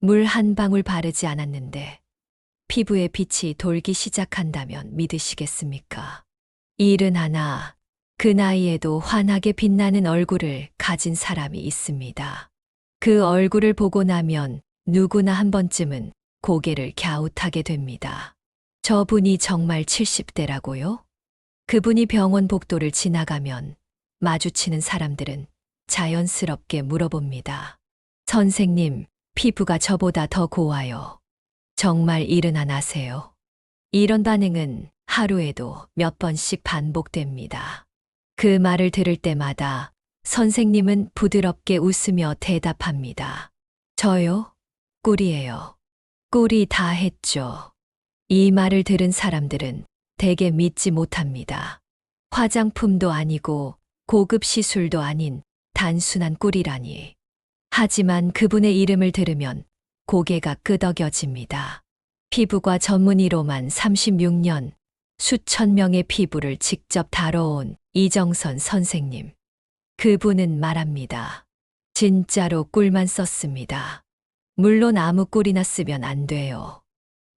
물 한 방울 바르지 않았는데 피부에 빛이 돌기 시작한다면 믿으시겠습니까? 71, 그 나이에도 환하게 빛나는 얼굴을 가진 사람이 있습니다. 그 얼굴을 보고 나면 누구나 한 번쯤은 고개를 갸웃하게 됩니다. 저분이 정말 70대라고요? 그분이 병원 복도를 지나가면 마주치는 사람들은 자연스럽게 물어봅니다. 선생님, 피부가 저보다 더 고와요. 정말 일은 안 하세요? 이런 반응은 하루에도 몇 번씩 반복됩니다. 그 말을 들을 때마다 선생님은 부드럽게 웃으며 대답합니다. 저요? 꿀이에요. 꿀이 다 했죠. 이 말을 들은 사람들은 대개 믿지 못합니다. 화장품도 아니고 고급 시술도 아닌 단순한 꿀이라니. 하지만 그분의 이름을 들으면 고개가 끄덕여집니다. 피부과 전문의로만 36년, 수천 명의 피부를 직접 다뤄온 이정선 선생님. 그분은 말합니다. 진짜로 꿀만 썼습니다. 물론 아무 꿀이나 쓰면 안 돼요.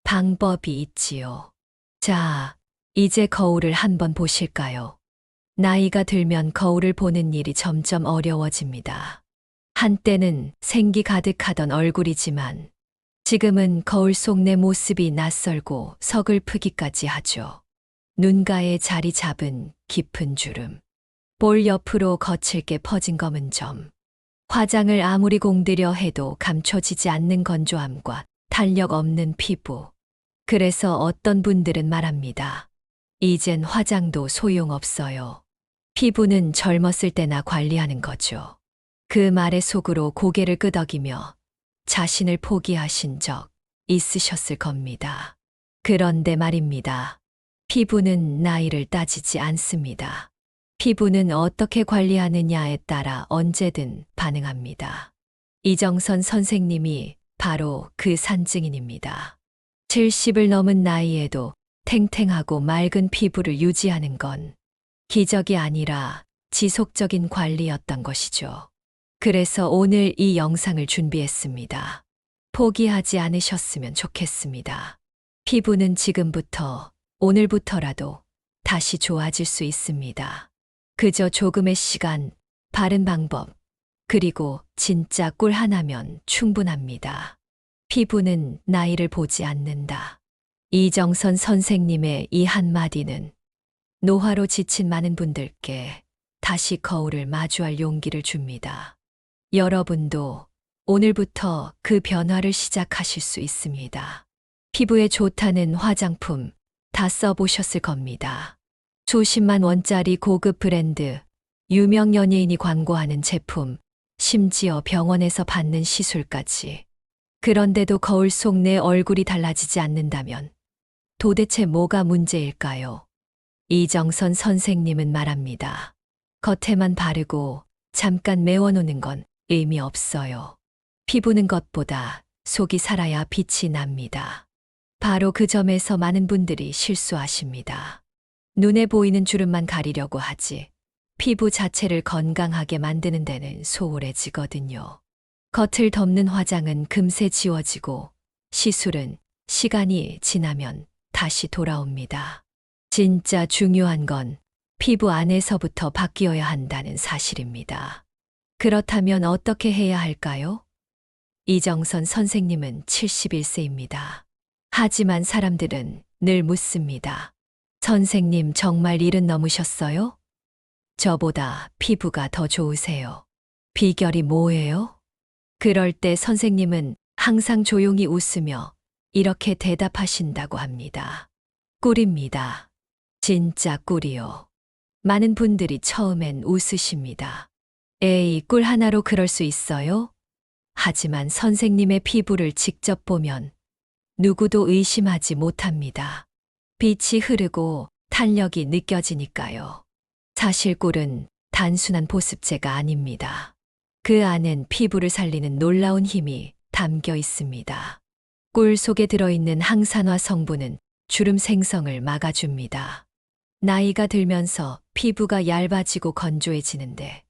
방법이 있지요. 자, 이제 거울을 한번 보실까요? 나이가 들면 거울을 보는 일이 점점 어려워집니다. 한때는 생기 가득하던 얼굴이지만 지금은 거울 속 내 모습이 낯설고 서글프기까지 하죠. 눈가에 자리 잡은 깊은 주름, 볼 옆으로 거칠게 퍼진 검은 점, 화장을 아무리 공들여 해도 감춰지지 않는 건조함과 탄력 없는 피부. 그래서 어떤 분들은 말합니다. 이젠 화장도 소용없어요. 피부는 젊었을 때나 관리하는 거죠. 그 말에 속으로 고개를 끄덕이며 자신을 포기하신 적 있으셨을 겁니다. 그런데 말입니다. 피부는 나이를 따지지 않습니다. 피부는 어떻게 관리하느냐에 따라 언제든 반응합니다. 이정선 선생님이 바로 그 산증인입니다. 70을 넘은 나이에도 탱탱하고 맑은 피부를 유지하는 건 기적이 아니라 지속적인 관리였던 것이죠. 그래서 오늘 이 영상을 준비했습니다. 포기하지 않으셨으면 좋겠습니다. 피부는 지금부터, 오늘부터라도 다시 좋아질 수 있습니다. 그저 조금의 시간, 바른 방법, 그리고 진짜 꿀 하나면 충분합니다. 피부는 나이를 보지 않는다. 이정선 선생님의 이 한마디는 노화로 지친 많은 분들께 다시 거울을 마주할 용기를 줍니다. 여러분도 오늘부터 그 변화를 시작하실 수 있습니다. 피부에 좋다는 화장품 다 써보셨을 겁니다. 수십만 원짜리 고급 브랜드, 유명 연예인이 광고하는 제품, 심지어 병원에서 받는 시술까지. 그런데도 거울 속 내 얼굴이 달라지지 않는다면 도대체 뭐가 문제일까요? 이정선 선생님은 말합니다. 겉에만 바르고 잠깐 메워놓는 건 의미 없어요. 피부는 것보다 속이 살아야 빛이 납니다. 바로 그 점에서 많은 분들이 실수하십니다. 눈에 보이는 주름만 가리려고 하지 피부 자체를 건강하게 만드는 데는 소홀해지거든요. 겉을 덮는 화장은 금세 지워지고 시술은 시간이 지나면 다시 돌아옵니다. 진짜 중요한 건 피부 안에서부터 바뀌어야 한다는 사실입니다. 그렇다면 어떻게 해야 할까요? 이정선 선생님은 71세입니다. 하지만 사람들은 늘 묻습니다. 선생님 정말 70 넘으셨어요? 저보다 피부가 더 좋으세요. 비결이 뭐예요? 그럴 때 선생님은 항상 조용히 웃으며 이렇게 대답하신다고 합니다. 꿀입니다. 진짜 꿀이요. 많은 분들이 처음엔 웃으십니다. 에이, 꿀 하나로 그럴 수 있어요? 하지만 선생님의 피부를 직접 보면 누구도 의심하지 못합니다. 빛이 흐르고 탄력이 느껴지니까요. 사실 꿀은 단순한 보습제가 아닙니다. 그 안엔 피부를 살리는 놀라운 힘이 담겨 있습니다. 꿀 속에 들어있는 항산화 성분은 주름 생성을 막아줍니다. 나이가 들면서 피부가 얇아지고 건조해지는데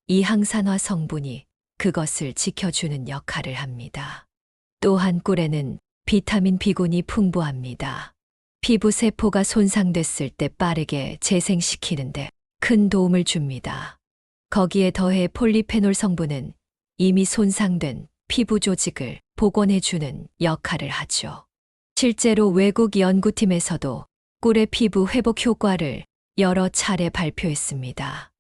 이 항산화 성분이 그것을 지켜주는 역할을 합니다. 또한 꿀에는 비타민 B군이 풍부합니다. 피부 세포가 손상됐을 때 빠르게 재생시키는데 큰 도움을 줍니다. 거기에 더해 폴리페놀 성분은 이미 손상된 피부 조직을 복원해주는 역할을 하죠. 실제로 외국 연구팀에서도 꿀의 피부 회복 효과를 여러 차례 발표했습니다.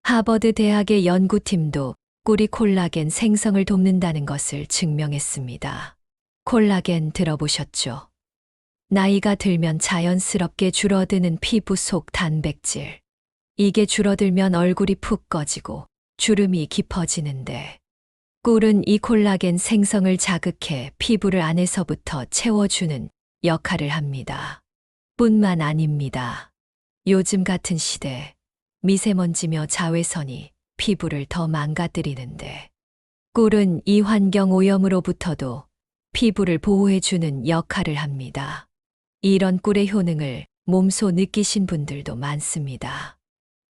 하버드 대학의 연구팀도 꿀이 콜라겐 생성을 돕는다는 것을 증명했습니다. 콜라겐 들어보셨죠? 나이가 들면 자연스럽게 줄어드는 피부 속 단백질. 이게 줄어들면 얼굴이 푹 꺼지고 주름이 깊어지는데 꿀은 이 콜라겐 생성을 자극해 피부를 안에서부터 채워주는 역할을 합니다. 뿐만 아닙니다. 요즘 같은 시대 미세먼지며 자외선이 피부를 더 망가뜨리는데 꿀은 이 환경 오염으로부터도 피부를 보호해주는 역할을 합니다. 이런 꿀의 효능을 몸소 느끼신 분들도 많습니다.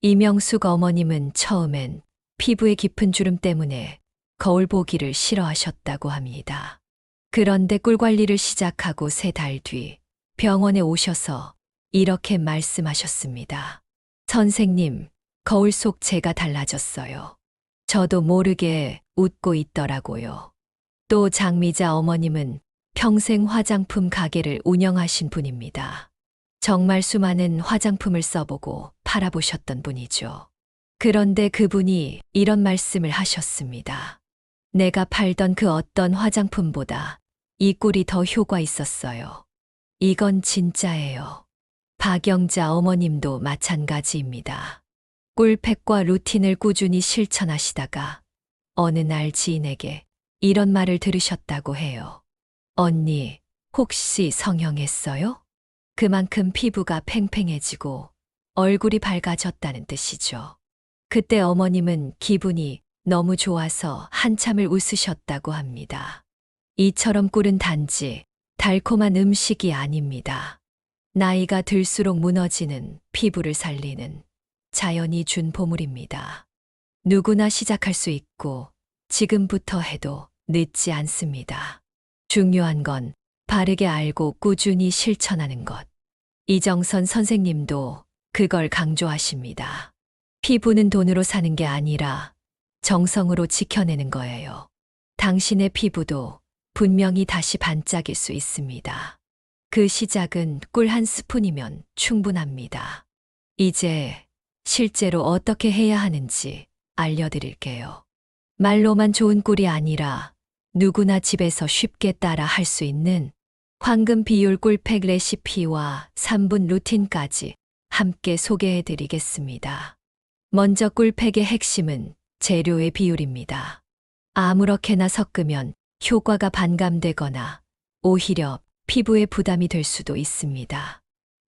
이명숙 어머님은 처음엔 피부에 깊은 주름 때문에 거울 보기를 싫어하셨다고 합니다. 그런데 꿀 관리를 시작하고 3달 뒤 병원에 오셔서 이렇게 말씀하셨습니다. 선생님, 거울 속 제가 달라졌어요. 저도 모르게 웃고 있더라고요. 또 장미자 어머님은 평생 화장품 가게를 운영하신 분입니다. 정말 수많은 화장품을 써보고 팔아보셨던 분이죠. 그런데 그분이 이런 말씀을 하셨습니다. 내가 팔던 그 어떤 화장품보다 이 꿀이 더 효과 있었어요. 이건 진짜예요. 박영자 어머님도 마찬가지입니다. 꿀팩과 루틴을 꾸준히 실천하시다가 어느 날 지인에게 이런 말을 들으셨다고 해요. 언니, 혹시 성형했어요? 그만큼 피부가 팽팽해지고 얼굴이 밝아졌다는 뜻이죠. 그때 어머님은 기분이 너무 좋아서 한참을 웃으셨다고 합니다. 이처럼 꿀은 단지 달콤한 음식이 아닙니다. 나이가 들수록 무너지는 피부를 살리는 자연이 준 보물입니다. 누구나 시작할 수 있고 지금부터 해도 늦지 않습니다. 중요한 건 바르게 알고 꾸준히 실천하는 것. 이정선 선생님도 그걸 강조하십니다. 피부는 돈으로 사는 게 아니라 정성으로 지켜내는 거예요. 당신의 피부도 분명히 다시 반짝일 수 있습니다. 그 시작은 꿀 한 스푼이면 충분합니다. 이제 실제로 어떻게 해야 하는지 알려드릴게요. 말로만 좋은 꿀이 아니라 누구나 집에서 쉽게 따라 할 수 있는 황금 비율 꿀팩 레시피와 3분 루틴까지 함께 소개해 드리겠습니다. 먼저 꿀팩의 핵심은 재료의 비율입니다. 아무렇게나 섞으면 효과가 반감되거나 오히려 피부에 부담이 될 수도 있습니다.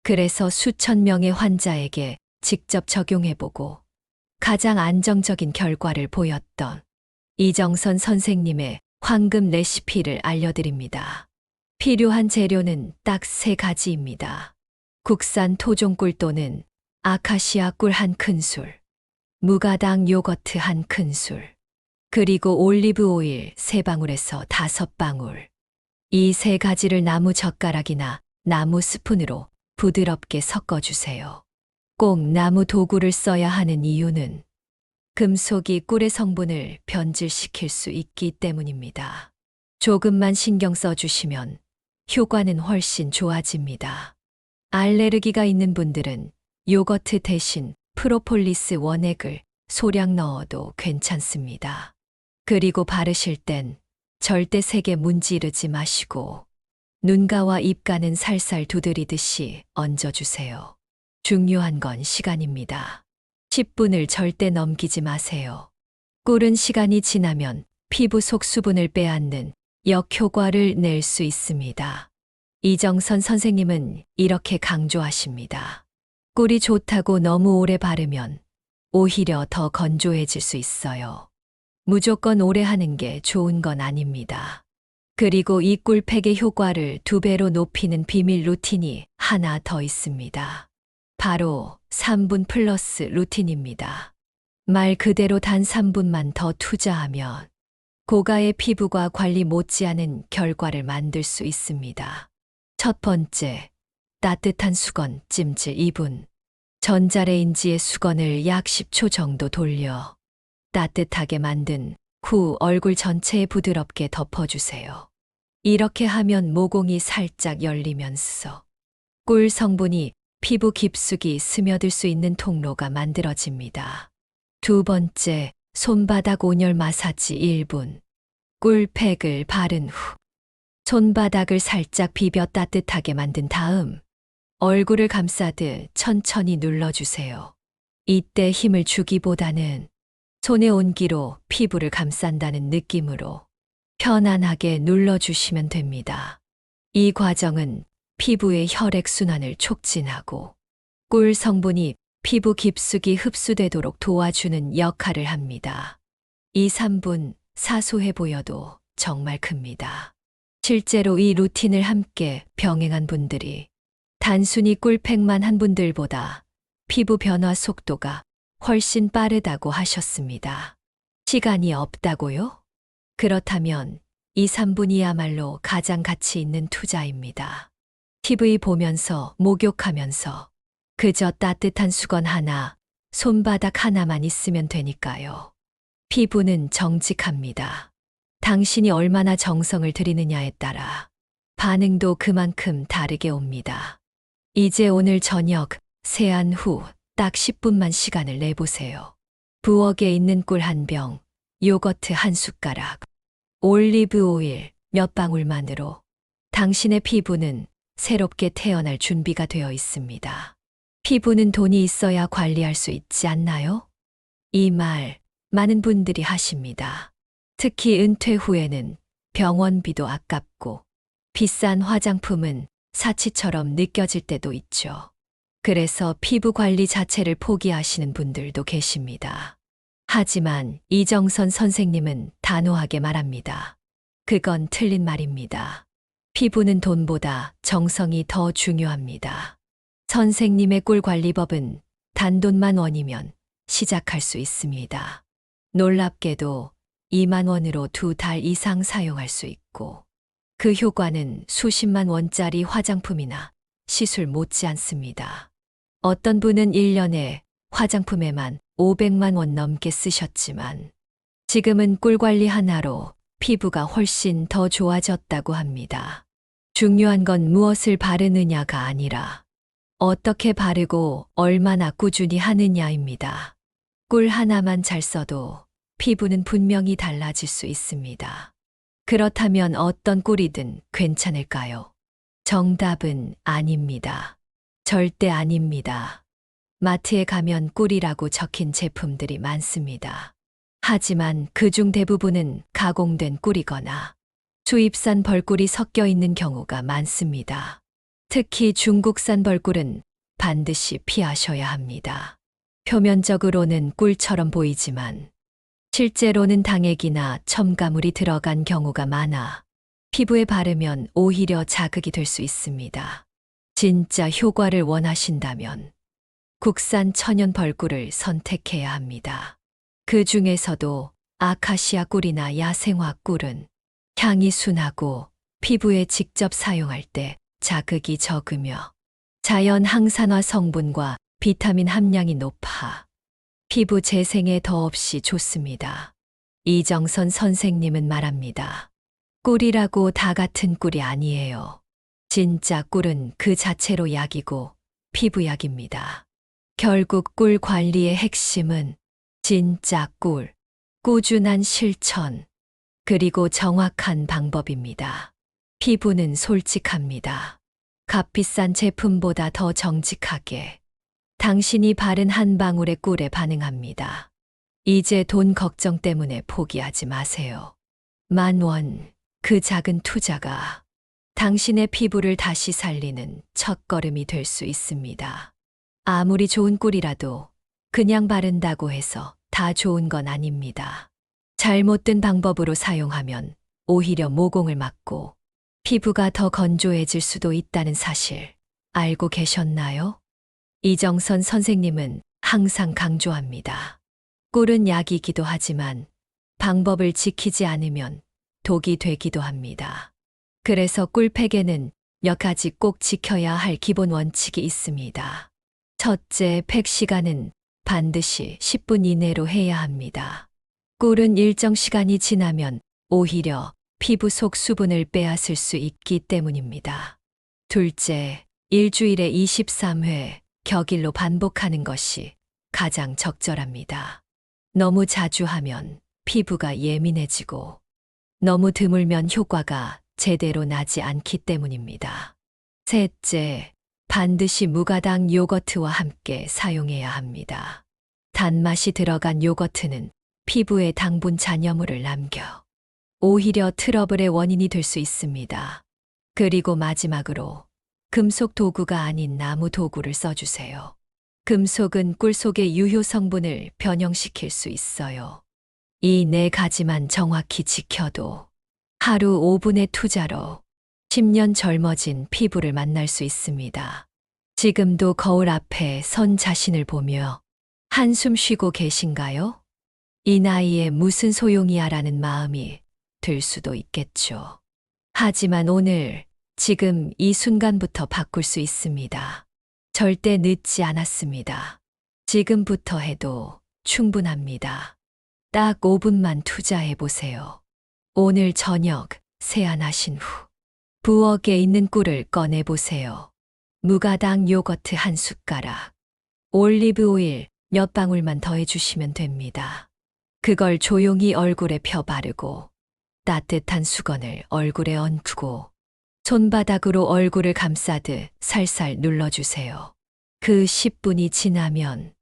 그래서 수천 명의 환자에게 직접 적용해보고 가장 안정적인 결과를 보였던 이정선 선생님의 황금 레시피를 알려드립니다. 필요한 재료는 딱 3가지입니다. 국산 토종꿀 또는 아카시아 꿀 1큰술, 무가당 요거트 1큰술, 그리고 올리브 오일 3방울에서 5방울. 이 3가지를 나무 젓가락이나 나무 스푼으로 부드럽게 섞어주세요. 꼭 나무 도구를 써야 하는 이유는 금속이 꿀의 성분을 변질시킬 수 있기 때문입니다. 조금만 신경 써주시면 효과는 훨씬 좋아집니다. 알레르기가 있는 분들은 요거트 대신 프로폴리스 원액을 소량 넣어도 괜찮습니다. 그리고 바르실 땐 절대 세게 문지르지 마시고 눈가와 입가는 살살 두드리듯이 얹어주세요. 중요한 건 시간입니다. 10분을 절대 넘기지 마세요. 꿀은 시간이 지나면 피부 속 수분을 빼앗는 역효과를 낼 수 있습니다. 이정선 선생님은 이렇게 강조하십니다. 꿀이 좋다고 너무 오래 바르면 오히려 더 건조해질 수 있어요. 무조건 오래 하는 게 좋은 건 아닙니다. 그리고 이 꿀팩의 효과를 2배로 높이는 비밀 루틴이 하나 더 있습니다. 바로 3분 플러스 루틴입니다. 말 그대로 단 3분만 더 투자하면 고가의 피부과 관리 못지않은 결과를 만들 수 있습니다. 첫 번째, 따뜻한 수건 찜질 2분. 전자레인지에 수건을 약 10초 정도 돌려 따뜻하게 만든 후 얼굴 전체에 부드럽게 덮어주세요. 이렇게 하면 모공이 살짝 열리면서 꿀 성분이 피부 깊숙이 스며들 수 있는 통로가 만들어집니다. 두 번째, 손바닥 온열 마사지 1분. 꿀팩을 바른 후 손바닥을 살짝 비벼 따뜻하게 만든 다음 얼굴을 감싸듯 천천히 눌러주세요. 이때 힘을 주기보다는 손의 온기로 피부를 감싼다는 느낌으로 편안하게 눌러주시면 됩니다. 이 과정은 피부의 혈액순환을 촉진하고 꿀 성분이 피부 깊숙이 흡수되도록 도와주는 역할을 합니다. 2, 3분 사소해 보여도 정말 큽니다. 실제로 이 루틴을 함께 병행한 분들이 단순히 꿀팩만 한 분들보다 피부 변화 속도가 훨씬 빠르다고 하셨습니다. 시간이 없다고요? 그렇다면 2, 3분이야말로 가장 가치 있는 투자입니다. TV 보면서 목욕하면서 그저 따뜻한 수건 하나, 손바닥 하나만 있으면 되니까요. 피부는 정직합니다. 당신이 얼마나 정성을 들이느냐에 따라 반응도 그만큼 다르게 옵니다. 이제 오늘 저녁 세안 후 딱 10분만 시간을 내보세요. 부엌에 있는 꿀 한 병, 요거트 한 숟가락, 올리브 오일 몇 방울만으로 당신의 피부는 새롭게 태어날 준비가 되어 있습니다. 피부는 돈이 있어야 관리할 수 있지 않나요? 이 말 많은 분들이 하십니다. 특히 은퇴 후에는 병원비도 아깝고 비싼 화장품은 사치처럼 느껴질 때도 있죠. 그래서 피부 관리 자체를 포기하시는 분들도 계십니다. 하지만 이정선 선생님은 단호하게 말합니다. 그건 틀린 말입니다. 피부는 돈보다 정성이 더 중요합니다. 선생님의 꿀 관리법은 단돈만 원이면 시작할 수 있습니다. 놀랍게도 2만 원으로 2달 이상 사용할 수 있고 그 효과는 수십만 원짜리 화장품이나 시술 못지않습니다. 어떤 분은 1년에 화장품에만 500만 원 넘게 쓰셨지만 지금은 꿀 관리 하나로 피부가 훨씬 더 좋아졌다고 합니다. 중요한 건 무엇을 바르느냐가 아니라 어떻게 바르고 얼마나 꾸준히 하느냐입니다. 꿀 하나만 잘 써도 피부는 분명히 달라질 수 있습니다. 그렇다면 어떤 꿀이든 괜찮을까요? 정답은 아닙니다. 절대 아닙니다. 마트에 가면 꿀이라고 적힌 제품들이 많습니다. 하지만 그중 대부분은 가공된 꿀이거나 수입산 벌꿀이 섞여 있는 경우가 많습니다. 특히 중국산 벌꿀은 반드시 피하셔야 합니다. 표면적으로는 꿀처럼 보이지만 실제로는 당액이나 첨가물이 들어간 경우가 많아 피부에 바르면 오히려 자극이 될 수 있습니다. 진짜 효과를 원하신다면 국산 천연 벌꿀을 선택해야 합니다. 그 중에서도 아카시아 꿀이나 야생화 꿀은 향이 순하고 피부에 직접 사용할 때 자극이 적으며 자연 항산화 성분과 비타민 함량이 높아 피부 재생에 더없이 좋습니다. 이정선 선생님은 말합니다. 꿀이라고 다 같은 꿀이 아니에요. 진짜 꿀은 그 자체로 약이고 피부약입니다. 결국 꿀 관리의 핵심은 진짜 꿀, 꾸준한 실천, 그리고 정확한 방법입니다. 피부는 솔직합니다. 값비싼 제품보다 더 정직하게 당신이 바른 한 방울의 꿀에 반응합니다. 이제 돈 걱정 때문에 포기하지 마세요. 10,000원, 그 작은 투자가 당신의 피부를 다시 살리는 첫걸음이 될 수 있습니다. 아무리 좋은 꿀이라도 그냥 바른다고 해서 다 좋은 건 아닙니다. 잘못된 방법으로 사용하면 오히려 모공을 막고 피부가 더 건조해질 수도 있다는 사실 알고 계셨나요? 이정선 선생님은 항상 강조합니다. 꿀은 약이기도 하지만 방법을 지키지 않으면 독이 되기도 합니다. 그래서 꿀팩에는 몇 가지 꼭 지켜야 할 기본 원칙이 있습니다. 첫째, 팩 시간은 반드시 10분 이내로 해야 합니다. 꿀은 일정 시간이 지나면 오히려 피부 속 수분을 빼앗을 수 있기 때문입니다. 둘째, 일주일에 23회 격일로 반복하는 것이 가장 적절합니다. 너무 자주 하면 피부가 예민해지고 너무 드물면 효과가 제대로 나지 않기 때문입니다. 셋째, 반드시 무가당 요거트와 함께 사용해야 합니다. 단맛이 들어간 요거트는 피부에 당분 잔여물을 남겨 오히려 트러블의 원인이 될 수 있습니다. 그리고 마지막으로 금속 도구가 아닌 나무 도구를 써주세요. 금속은 꿀 속의 유효 성분을 변형시킬 수 있어요. 이 네 가지만 정확히 지켜도 하루 5분의 투자로 10년 젊어진 피부를 만날 수 있습니다. 지금도 거울 앞에 선 자신을 보며 한숨 쉬고 계신가요? 이 나이에 무슨 소용이야라는 마음이 들 수도 있겠죠. 하지만 오늘, 지금 이 순간부터 바꿀 수 있습니다. 절대 늦지 않았습니다. 지금부터 해도 충분합니다. 딱 5분만 투자해 보세요. 오늘 저녁 세안하신 후 부엌에 있는 꿀을 꺼내 보세요. 무가당 요거트 한 숟가락, 올리브 오일 몇 방울만 더해 주시면 됩니다. 그걸 조용히 얼굴에 펴 바르고 따뜻한 수건을 얼굴에 얹고 손바닥으로 얼굴을 감싸듯 살살 눌러주세요. 그 10분이 지나면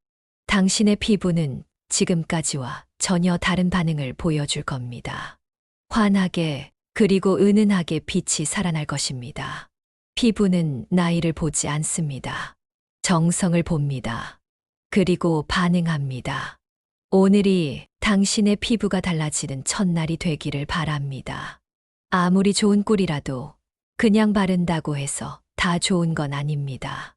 당신의 피부는 지금까지와 전혀 다른 반응을 보여줄 겁니다. 환하게 그리고 은은하게 빛이 살아날 것입니다. 피부는 나이를 보지 않습니다. 정성을 봅니다. 그리고 반응합니다. 오늘이 당신의 피부가 달라지는 첫날이 되기를 바랍니다. 아무리 좋은 꿀이라도 그냥 바른다고 해서 다 좋은 건 아닙니다.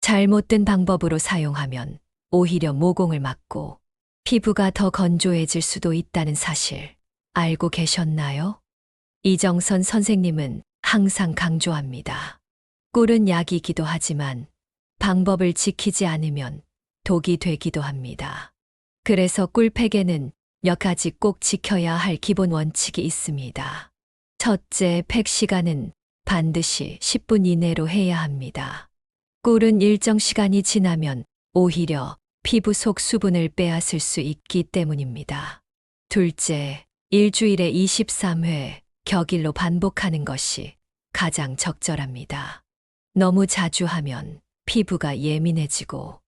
잘못된 방법으로 사용하면 오히려 모공을 막고 피부가 더 건조해질 수도 있다는 사실 알고 계셨나요? 이정선 선생님은 항상 강조합니다. 꿀은 약이기도 하지만 방법을 지키지 않으면 독이 되기도 합니다. 그래서 꿀팩에는 몇 가지 꼭 지켜야 할 기본 원칙이 있습니다. 첫째, 팩 시간은 반드시 10분 이내로 해야 합니다. 꿀은 일정 시간이 지나면 오히려 피부 속 수분을 빼앗을 수 있기 때문입니다. 둘째, 일주일에 23회 격일로 반복하는 것이 가장 적절합니다. 너무 자주 하면 피부가 예민해지고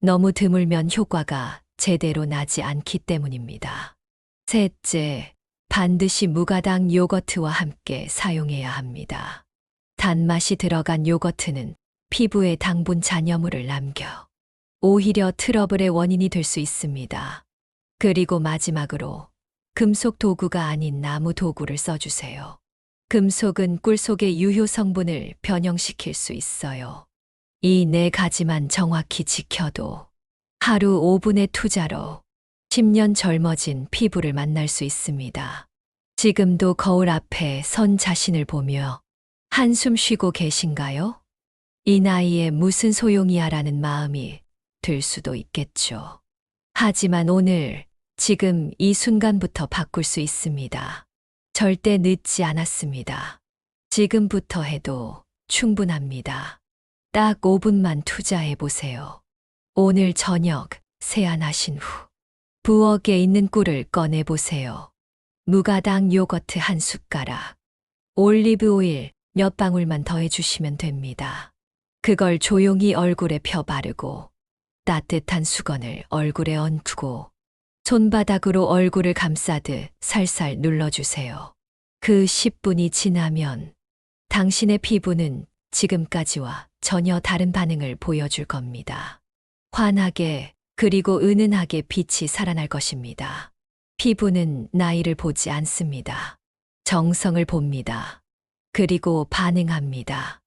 너무 드물면 효과가 제대로 나지 않기 때문입니다. 셋째, 반드시 무가당 요거트와 함께 사용해야 합니다. 단맛이 들어간 요거트는 피부에 당분 잔여물을 남겨 오히려 트러블의 원인이 될 수 있습니다. 그리고 마지막으로 금속 도구가 아닌 나무 도구를 써주세요. 금속은 꿀 속의 유효 성분을 변형시킬 수 있어요. 이 네 가지만 정확히 지켜도 하루 5분의 투자로 10년 젊어진 피부를 만날 수 있습니다. 지금도 거울 앞에 선 자신을 보며 한숨 쉬고 계신가요? 이 나이에 무슨 소용이야라는 마음이 들 수도 있겠죠. 하지만 오늘, 지금 이 순간부터 바꿀 수 있습니다. 절대 늦지 않았습니다. 지금부터 해도 충분합니다. 딱 5분만 투자해 보세요. 오늘 저녁 세안하신 후 부엌에 있는 꿀을 꺼내 보세요. 무가당 요거트 한 숟가락, 올리브 오일 몇 방울만 더해 주시면 됩니다. 그걸 조용히 얼굴에 펴 바르고 따뜻한 수건을 얼굴에 얹고 손바닥으로 얼굴을 감싸듯 살살 눌러주세요. 그 10분이 지나면 당신의 피부는 지금까지와 전혀 다른 반응을 보여줄 겁니다. 환하게 그리고 은은하게 빛이 살아날 것입니다. 피부는 나이를 보지 않습니다. 정성을 봅니다. 그리고 반응합니다.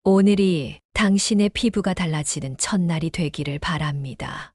오늘이 당신의 피부가 달라지는 첫날이 되기를 바랍니다.